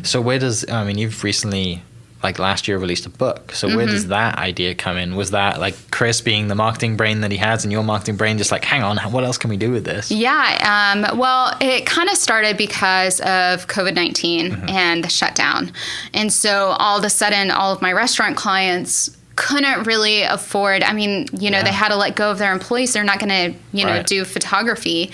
So where does, I mean, you've recently, like last year, released a book. So where does that idea come in? Was that like Chris being the marketing brain that he has and your marketing brain just like, hang on, what else can we do with this? Yeah. Well, it kind of started because of COVID-19 and the shutdown. And so all of a sudden, all of my restaurant clients couldn't really afford, I mean, you know, they had to let go of their employees. They're not going to, you know, do photography.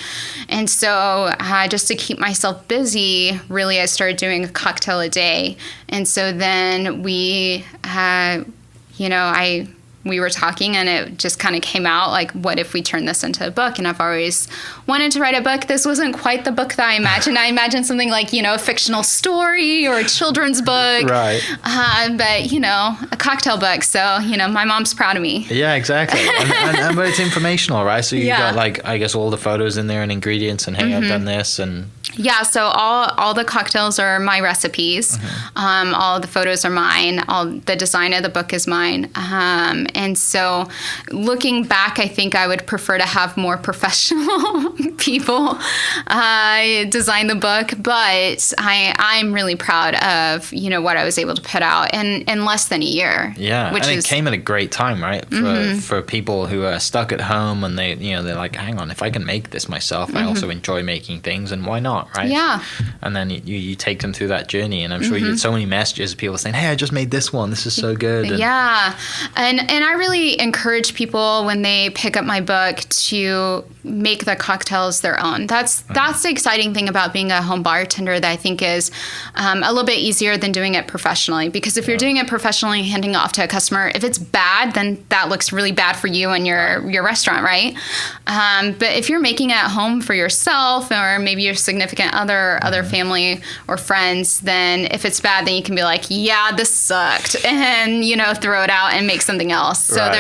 And so just to keep myself busy, really, I started doing a cocktail a day. And so then we were talking and it just kind of came out like, what if we turn this into a book? And I've always wanted to write a book. This wasn't quite the book that I imagined. I imagined something like, you know, a fictional story or a children's book. Right. But, you know, a cocktail book. So, you know, my mom's proud of me. Yeah, exactly. But it's informational, right? So you got like, I guess, all the photos in there and ingredients and, hey, I've done this and... Yeah, so all the cocktails are my recipes. All the photos are mine. All the design of the book is mine. And so looking back, I think I would prefer to have more professional people design the book. But I'm really proud of, you know, what I was able to put out in less than a year. Yeah, and it came at a great time, right? For people who are stuck at home and they, you know, they're like, hang on, if I can make this myself, I also enjoy making things, and why not? Right? Yeah. And then you take them through that journey, and I'm sure you get so many messages of people saying, hey, I just made this one, this is so good. And and I really encourage people when they pick up my book to make the cocktails their own. That's the exciting thing about being a home bartender that I think is a little bit easier than doing it professionally, because if you're doing it professionally, handing it off to a customer, if it's bad, then that looks really bad for you and your restaurant, right? But if you're making it at home for yourself or maybe your significant other family or friends, then if it's bad, then you can be like, yeah, this sucked, and, you know, throw it out and make something else. So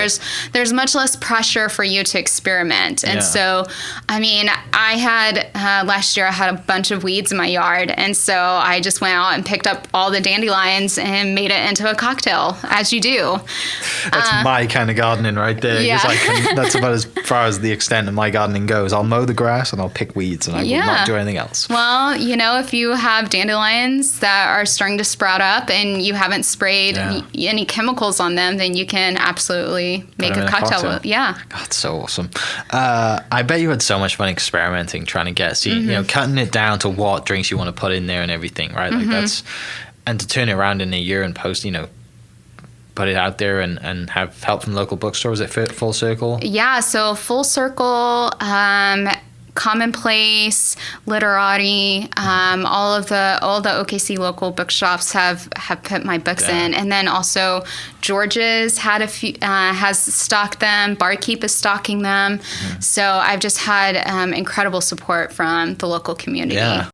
there's much less pressure for you to experiment. And so, I mean, I had last year I had a bunch of weeds in my yard, and so I just went out and picked up all the dandelions and made it into a cocktail, as you do. That's my kind of gardening right there. Yeah. That's about as far as the extent of my gardening goes. I'll mow the grass and I'll pick weeds, and I will not do anything else. Well, you know, if you have dandelions that are starting to sprout up and you haven't sprayed any chemicals on them, then you can absolutely make a cocktail. Yeah. God, so awesome. I bet you had so much fun experimenting, trying to get, you know, cutting it down to what drinks you want to put in there and everything, right? Like that's, and to turn it around in a year and post, you know, put it out there and have help from local bookstores. Is it Full Circle? Yeah, so Full Circle, Commonplace, Literati, all the OKC local bookshops have put my books in, and then also George's had a few has stocked them. Barkeep is stocking them. So I've just had incredible support from the local community. Yeah.